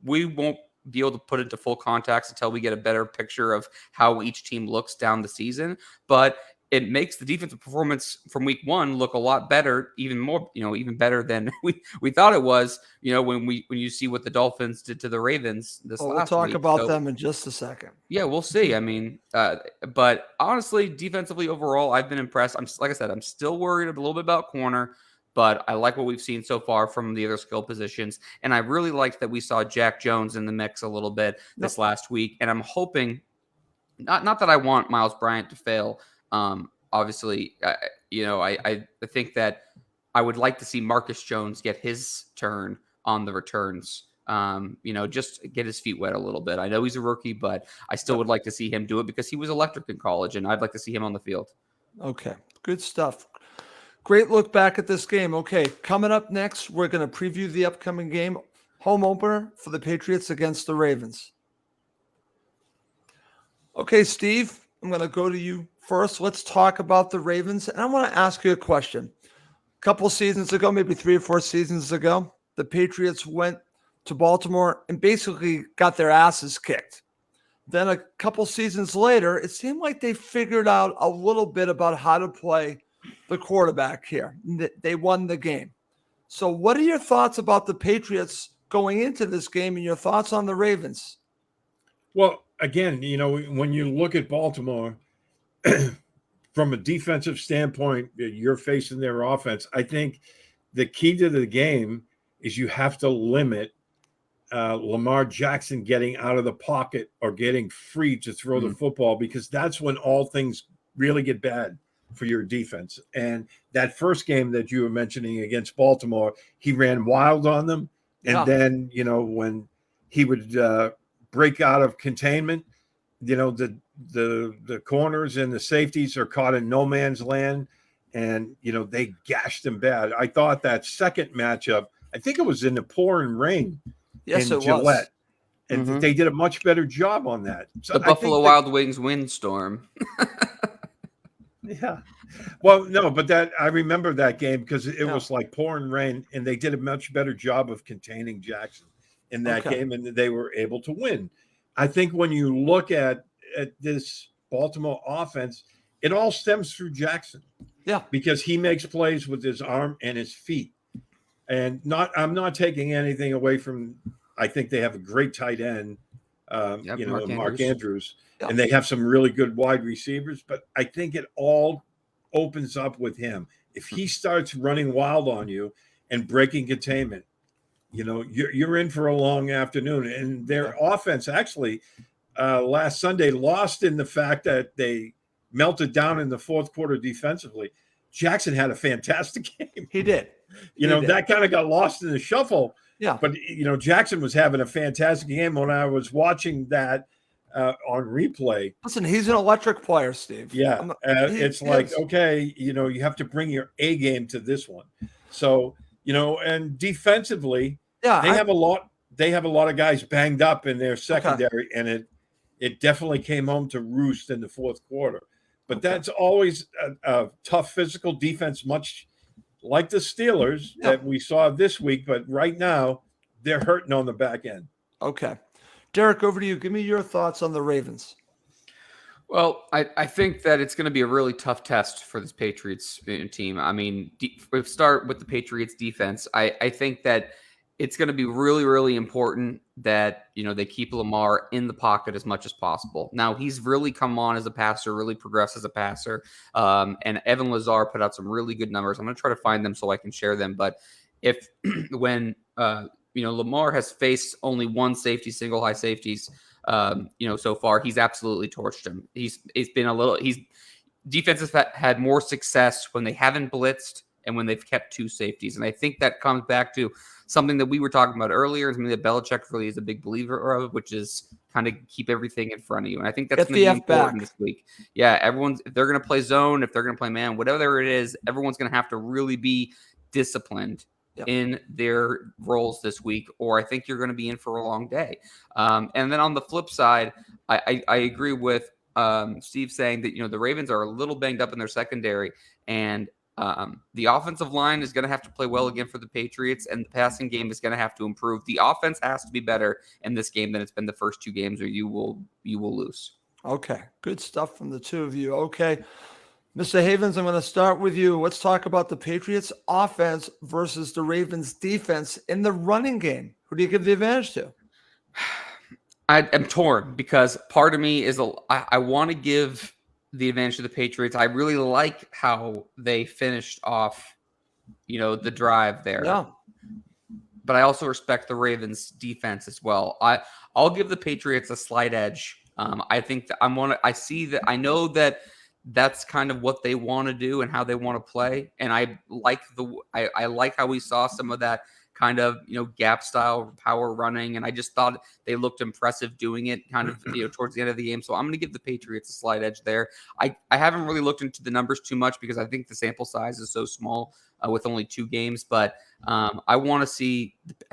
we won't be able to put into full context until we get a better picture of how each team looks down the season. But it makes the defensive performance from week 1 look a lot better, even better than we thought it was, when you see what the Dolphins did to the Ravens this last week. We'll talk about them in just a second. Yeah, we'll see. I mean, but honestly, defensively overall, I've been impressed. Like I said, I'm still worried a little bit about corner, but I like what we've seen so far from the other skill positions. And I really liked that we saw Jack Jones in the mix a little bit this last week. And I'm hoping, not that I want Miles Bryant to fail. Obviously, I think that I would like to see Marcus Jones get his turn on the returns. Just get his feet wet a little bit. I know he's a rookie, but I still would like to see him do it because he was electric in college, and I'd like to see him on the field. Okay, good stuff. Great look back at this game. Okay, coming up next, we're going to preview the upcoming game, home opener for the Patriots against the Ravens. Okay, Steve, I'm going to go to you first. Let's talk about the Ravens. And I want to ask you a question. A couple seasons ago, maybe 3 or 4 seasons ago, the Patriots went to Baltimore and basically got their asses kicked. Then a couple seasons later, it seemed like they figured out a little bit about how to play the quarterback here. They won the game. So what are your thoughts about the Patriots going into this game and your thoughts on the Ravens? Well, again, when you look at Baltimore from a defensive standpoint, you're facing their offense. I think the key to the game is you have to limit Lamar Jackson getting out of the pocket or getting free to throw the football, because that's when all things really get bad for your defense. And that first game that you were mentioning against Baltimore, he ran wild on them. And then, when he would break out of containment, the corners and the safeties are caught in no man's land, and they gashed him bad. I thought that second matchup, I think it was in the pouring rain in Gillette, and they did a much better job on that. So the Buffalo Wild Wings windstorm. Yeah. Well, no, but I remember that game because it was like pouring rain, and they did a much better job of containing Jackson in that game, and they were able to win. I think when you look at this Baltimore offense, it all stems through Jackson. Yeah. Because he makes plays with his arm and his feet. And I'm not taking anything away from, I think they have a great tight end, Mark Andrews. And they have some really good wide receivers, but I think it all opens up with him. If he starts running wild on you and breaking containment, you're in for a long afternoon. And their offense actually last Sunday lost in the fact that they melted down in the fourth quarter defensively. Jackson had a fantastic game. He did. That kind of got lost in the shuffle. Yeah. But, Jackson was having a fantastic game when I was watching that on replay. Listen, he's an electric player, Steve. Yeah. It's like, okay, you have to bring your A game to this one. So, and defensively, they have a lot of guys banged up in their secondary, and it definitely came home to roost in the fourth quarter. But that's always a tough physical defense, much like the Steelers that we saw this week. But right now, they're hurting on the back end. Okay. Derek, over to you. Give me your thoughts on the Ravens. Well, I think that it's going to be a really tough test for this Patriots team. I mean, we start with the Patriots defense. I think that it's going to be really, really important that, they keep Lamar in the pocket as much as possible. Now, he's really come on as a passer, really progressed as a passer. And Evan Lazar put out some really good numbers. I'm going to try to find them so I can share them. But when Lamar has faced only one safety, single high safeties, so far, he's absolutely torched him. Defenses had more success when they haven't blitzed and when they've kept two safeties. And I think that comes back to something that we were talking about earlier, something that Belichick really is a big believer of, which is kind of keep everything in front of you. And I think that's going to be important this week. Yeah, if they're going to play zone, if they're going to play man, whatever it is, everyone's going to have to really be disciplined in their roles this week, or I think you're going to be in for a long day. And then on the flip side, I agree with Steve saying that, the Ravens are a little banged up in their secondary, and the offensive line is going to have to play well again for the Patriots, and the passing game is going to have to improve. The offense has to be better in this game than it's been the first two games, or you will lose. Okay. Good stuff from the two of you. Okay. Mr. Havens, I'm going to start with you. Let's talk about the Patriots offense versus the Ravens defense in the running game. Who do you give the advantage to? I am torn because part of me is I want to give the advantage to the Patriots. I really like how they finished off, the drive there. Yeah. But I also respect the Ravens defense as well. I'll give the Patriots a slight edge. I think that I know that that's kind of what they want to do and how they want to play. And I like how we saw some of that kind of, gap style power running. And I just thought they looked impressive doing it kind of, towards the end of the game. So I'm going to give the Patriots a slight edge there. I haven't really looked into the numbers too much because I think the sample size is so small with only 2 games. But I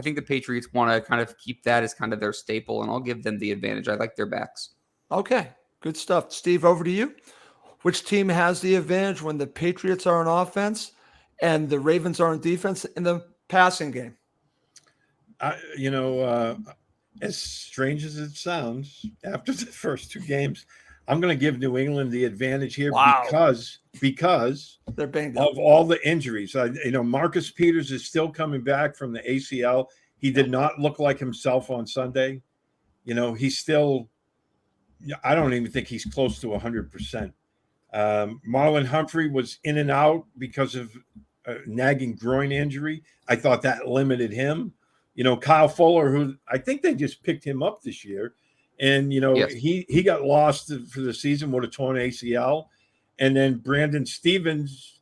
think the Patriots want to kind of keep that as kind of their staple, and I'll give them the advantage. I like their backs. Okay. Good stuff. Steve, over to you. Which team has the advantage when the Patriots are on offense and the Ravens are on defense in the passing game? As strange as it sounds, after the first two games, I'm going to give New England the advantage here because they're banged up of all the injuries. Marcus Peters is still coming back from the ACL. He did not look like himself on Sunday. He's still – I don't even think he's close to 100%. Marlon Humphrey was in and out because of a nagging groin injury. I thought that limited him. Kyle Fuller, who I think they just picked him up this year, and Yes. he got lost for the season with a torn ACL, and then Brandon Stevens,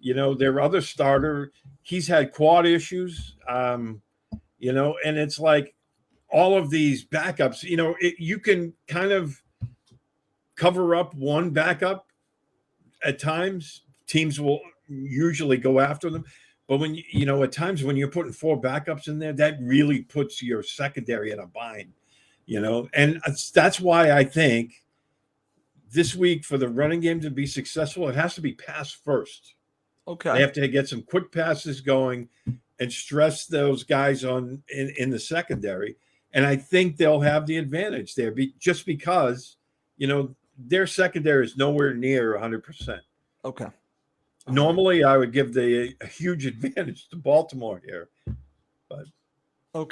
their other starter, he's had quad issues, and it's like all of these backups. You can kind of cover up one backup at times. Teams will usually go after them. But when at times when you're putting four backups in there, that really puts your secondary in a bind, and that's why I think this week for the running game to be successful, it has to be pass first. Okay. They have to get some quick passes going and stress those guys in the secondary. And I think they'll have the advantage there just because, their secondary is nowhere near 100%. Okay. Normally, I would give a huge advantage to Baltimore here, but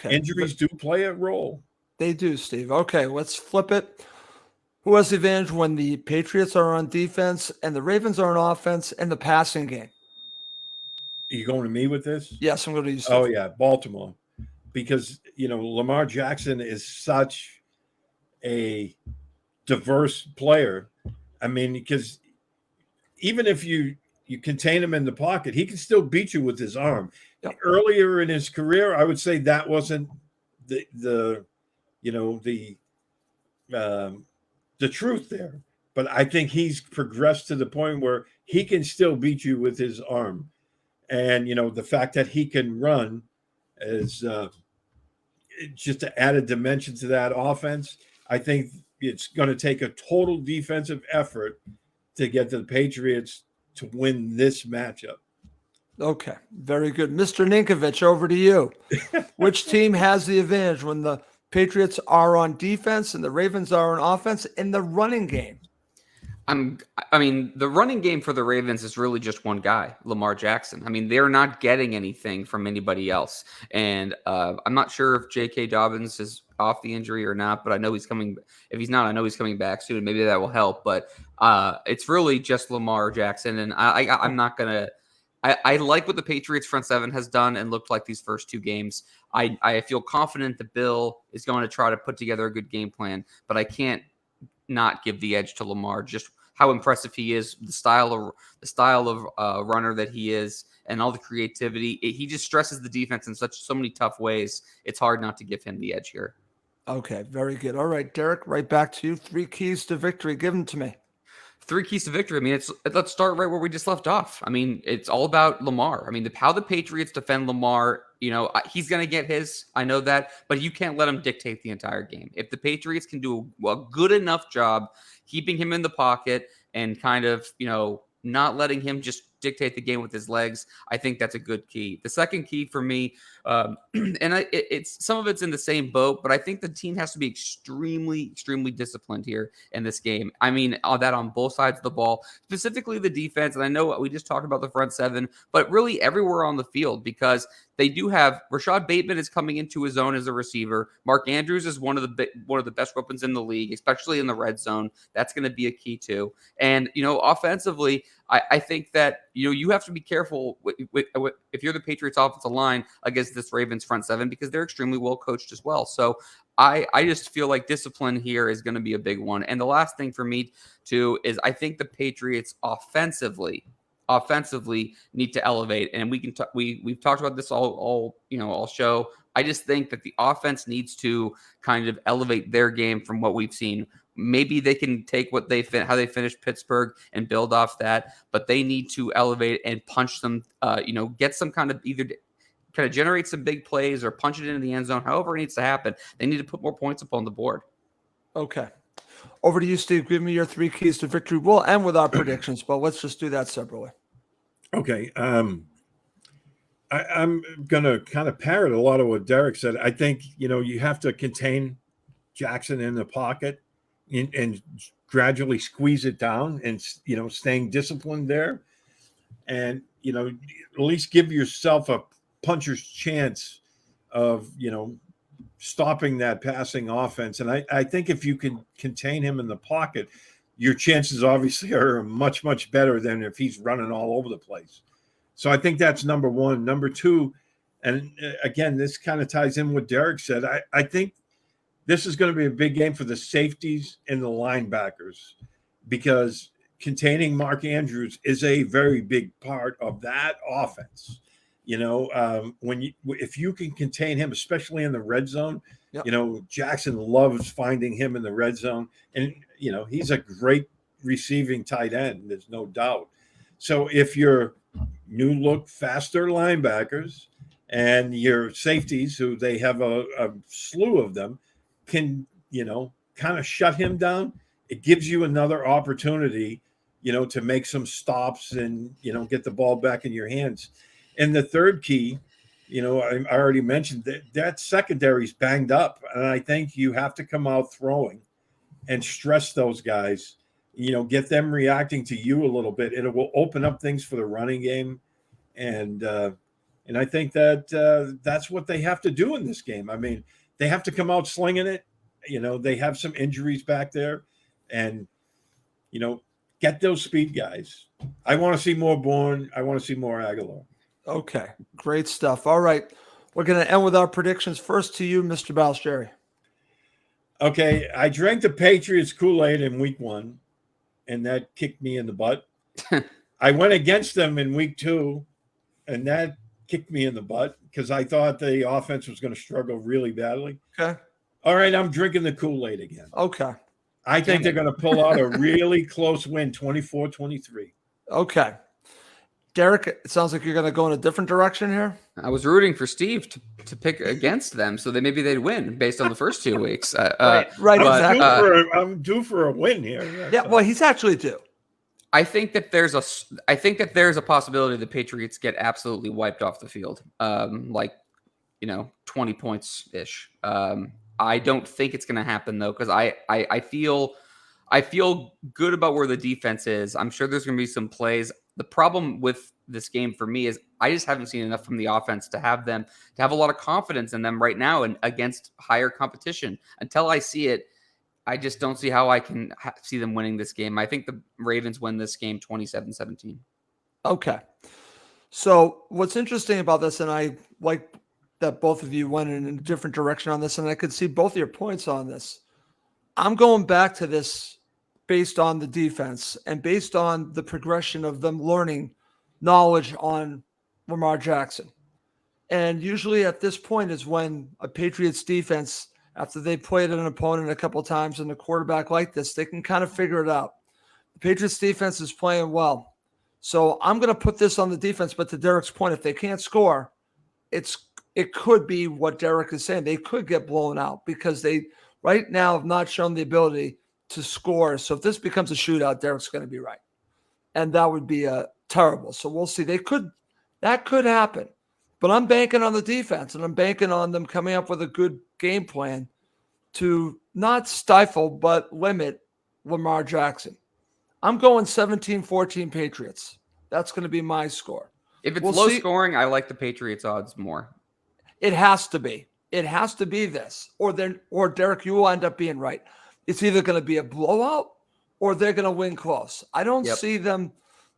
injuries do play a role. They do, Steve. Okay, let's flip it. Who has the advantage when the Patriots are on defense and the Ravens are on offense in the passing game? Are you going to me with this? Yes, I'm going to use Steve. Oh, yeah, Baltimore. Because, Lamar Jackson is such a diverse player. I mean, because even if you contain him in the pocket, he can still beat you with his arm. Yep. Earlier in his career, I would say that wasn't the truth there. But I think he's progressed to the point where he can still beat you with his arm. And, the fact that he can run is just an added dimension to that offense. I think it's going to take a total defensive effort to get the Patriots to win this matchup. Okay, very good. Mr. Ninkovich, over to you. Which team has the advantage when the Patriots are on defense and the Ravens are on offense in the running game? The running game for the Ravens is really just one guy, Lamar Jackson. I mean, they're not getting anything from anybody else. And I'm not sure if J.K. Dobbins is off the injury or not, but I know he's coming. If he's not, I know he's coming back soon. Maybe that will help. But it's really just Lamar Jackson. And I'm not going to – I like what the Patriots front seven has done and looked like these first two games. I feel confident that Bill is going to try to put together a good game plan, but I can't not give the edge to Lamar. Just how impressive he is, the style of runner that he is, and all the creativity. He just stresses the defense in so many tough ways. It's hard not to give him the edge here. Okay, very good. All right, Derek, right back to you. 3 keys to victory. Give them to me. 3 keys to victory. I mean, let's start right where we just left off. I mean, it's all about Lamar. I mean, how the Patriots defend Lamar, he's going to get his. I know that, but you can't let him dictate the entire game. If the Patriots can do a good enough job keeping him in the pocket and kind of, not letting him just dictate the game with his legs, I think that's a good key. The second key for me, it's some of it's in the same boat, but I think the team has to be extremely, extremely disciplined here in this game. I mean, that on both sides of the ball, specifically the defense. And I know we just talked about the front seven, but really everywhere on the field, because they do have Rashad Bateman is coming into his own as a receiver. Mark Andrews is one of the best weapons in the league, especially in the red zone. That's going to be a key too. And offensively, I think that you have to be careful if you're the Patriots offensive line against this Ravens front seven, because they're extremely well coached as well. So I just feel like discipline here is going to be a big one. And the last thing for me too is I think the Patriots offensively need to elevate, and we've talked about this all show. I just think that the offense needs to kind of elevate their game from what we've seen. Maybe they can take how they finished Pittsburgh and build off that, but they need to elevate and punch them. Get some kind of either kind of generate some big plays or punch it into the end zone. However it needs to happen, they need to put more points up on the board. Okay. Over to you, Steve. Give me your 3 keys to victory. We'll end with our predictions, but let's just do that separately. Okay. I'm going to kind of parrot a lot of what Derek said. I think, you have to contain Jackson in the pocket and gradually squeeze it down and, staying disciplined there. And, at least give yourself a puncher's chance of, stopping that passing offense. And I think if you can contain him in the pocket, your chances obviously are much, much better than if he's running all over the place. So I think that's number one. Number two, and again, this kind of ties in what Derek said. I think this is going to be a big game for the safeties and the linebackers, because containing Mark Andrews is a very big part of that offense. If you can contain him, especially in the red zone, yep. Jackson loves finding him in the red zone, and he's a great receiving tight end. There's no doubt. So if your new look faster linebackers and your safeties, who they have a slew of them, can kind of shut him down, it gives you another opportunity, to make some stops and get the ball back in your hands. And the third key, I already mentioned that secondary's banged up. And I think you have to come out throwing and stress those guys, get them reacting to you a little bit. And it will open up things for the running game. And I think that that's what they have to do in this game. I mean, they have to come out slinging it. They have some injuries back there. And, get those speed guys. I want to see more Bourne. I want to see more Aguilar. Okay, great stuff. All right, we're going to end with our predictions. First to you, Mr. Balistrieri. Okay, I drank the Patriots Kool-Aid in week 1, and that kicked me in the butt. I went against them in week 2, and that kicked me in the butt because I thought the offense was going to struggle really badly. Okay. All right, I'm drinking the Kool-Aid again. Okay. I think they're going to pull out a really close win, 24-23. Okay. Derek, it sounds like you're going to go in a different direction here. I was rooting for Steve to pick against them, so maybe they'd win based on the first 2 weeks. Right, exactly. exactly. I'm due for a win here. Yeah, well, he's actually due. I think that there's a possibility the Patriots get absolutely wiped off the field, 20 points ish. I don't think it's going to happen though, because I feel good about where the defense is. I'm sure there's going to be some plays. The problem with this game for me is I just haven't seen enough from the offense to have a lot of confidence in them right now and against higher competition. Until I see it, I just don't see how I can see them winning this game. I think the Ravens win this game 27-17. Okay. So what's interesting about this, and I like that both of you went in a different direction on this, and I could see both of your points on this. I'm going back to this based on the defense and based on the progression of them learning knowledge on Lamar Jackson. And usually at this point is when a Patriots defense, after they played an opponent a couple of times and a quarterback like this, they can kind of figure it out. The Patriots defense is playing well. So I'm going to put this on the defense, but to Derek's point, if they can't score, it could be what Derek is saying. They could get blown out because they right now have not shown the ability to score. So if this becomes a shootout, Derek's going to be right. And that would be terrible. So we'll see. That could happen. But I'm banking on the defense, and I'm banking on them coming up with a good game plan to not stifle but limit Lamar Jackson. I'm going 17-14 Patriots. That's going to be my score. If it's low scoring, I like the Patriots odds more. It has to be. It has to be this. Or Derek, you will end up being right. It's either going to be a blowout or they're going to win close. I don't see them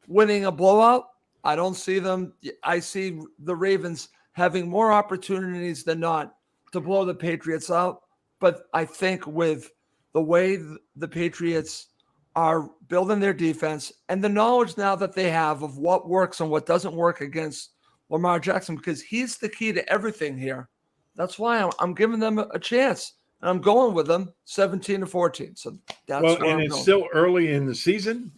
winning a blowout. I see the Ravens having more opportunities than not to blow the Patriots out. But I think with the way the Patriots are building their defense and the knowledge now that they have of what works and what doesn't work against Lamar Jackson, because he's the key to everything here. That's why I'm giving them a chance. And I'm going with them 17-14. So that's where I'm it's going. Still early in the season,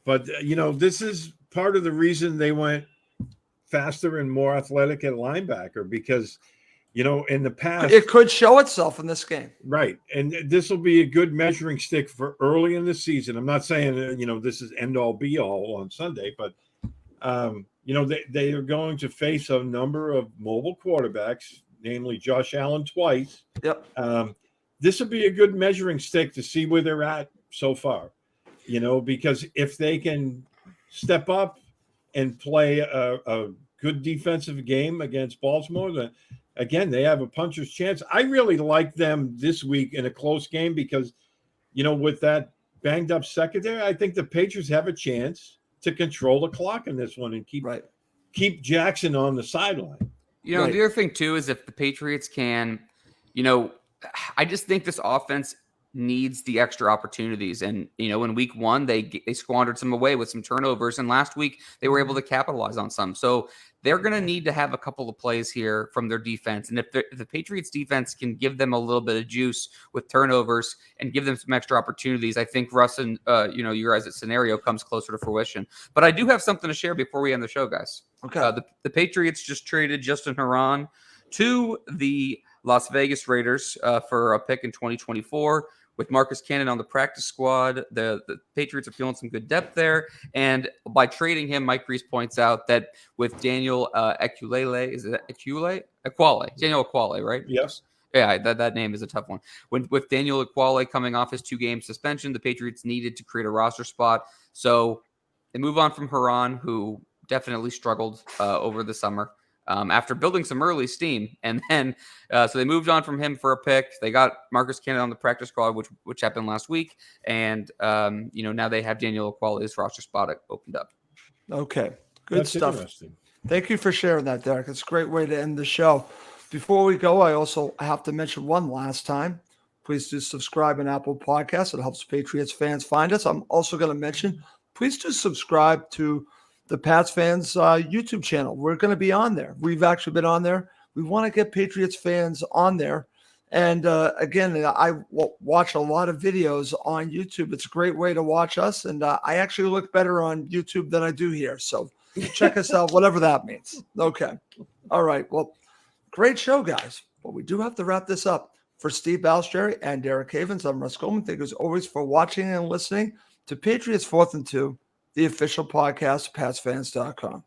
but this is part of the reason they went faster and more athletic at linebacker, because In the past, It could show itself in this game. right. And this will be a good measuring stick for early in the season. I'm not saying, this is end all be all on Sunday, but, they are going to face a number of mobile quarterbacks, namely Josh Allen twice. Yep. This will be a good measuring stick to see where they're at so far, because if they can step up and play a good defensive game against Baltimore, then again, they have a puncher's chance. I really like them this week in a close game because, with that banged up secondary, I think the Patriots have a chance to control the clock in this one and keep Jackson on the sideline. The other thing too is if the Patriots can, I just think this offense needs the extra opportunities. And, in week one, they squandered some away with some turnovers. And last week, they were able to capitalize on some. So they're going to need to have a couple of plays here from their defense. And if the Patriots defense can give them a little bit of juice with turnovers and give them some extra opportunities, I think Russ and, your guys' scenario comes closer to fruition. But I do have something to share before we end the show, guys. Okay. The Patriots just traded Justin Herron to the Las Vegas Raiders for a pick in 2024. With Marcus Cannon on the practice squad, the Patriots are feeling some good depth there. And by trading him, Mike Reese points out that with Daniel Equale, is it Equale? Equale. Daniel Equale, right? Yes. Yeah, that name is a tough one. With Daniel Equale coming off his 2-game suspension, the Patriots needed to create a roster spot. So they move on from Herron, who definitely struggled over the summer. After building some early steam, and then so they moved on from him for a pick. They got Marcus Cannon on the practice squad, which happened last week, and now they have Daniel Equale's roster spot opened up. Okay, good That's stuff. Interesting. Thank you for sharing that, Derek. It's a great way to end the show. Before we go, I also have to mention one last time. Please do subscribe on Apple Podcasts. It helps Patriots fans find us. I'm also going to mention, please do subscribe to the Pats Fans YouTube channel. We're going to be on there. We've actually been on there. We want to get Patriots fans on there. And again, I watch a lot of videos on YouTube. It's a great way to watch us. And I actually look better on YouTube than I do here. So check us out, whatever that means. Okay. All right. Well, great show, guys. But we do have to wrap this up. For Steve Balestrieri and Derek Havens, I'm Russ Goldman. Thank you as always for watching and listening to Patriots 4th and 2. The official podcast, PatsFans.com.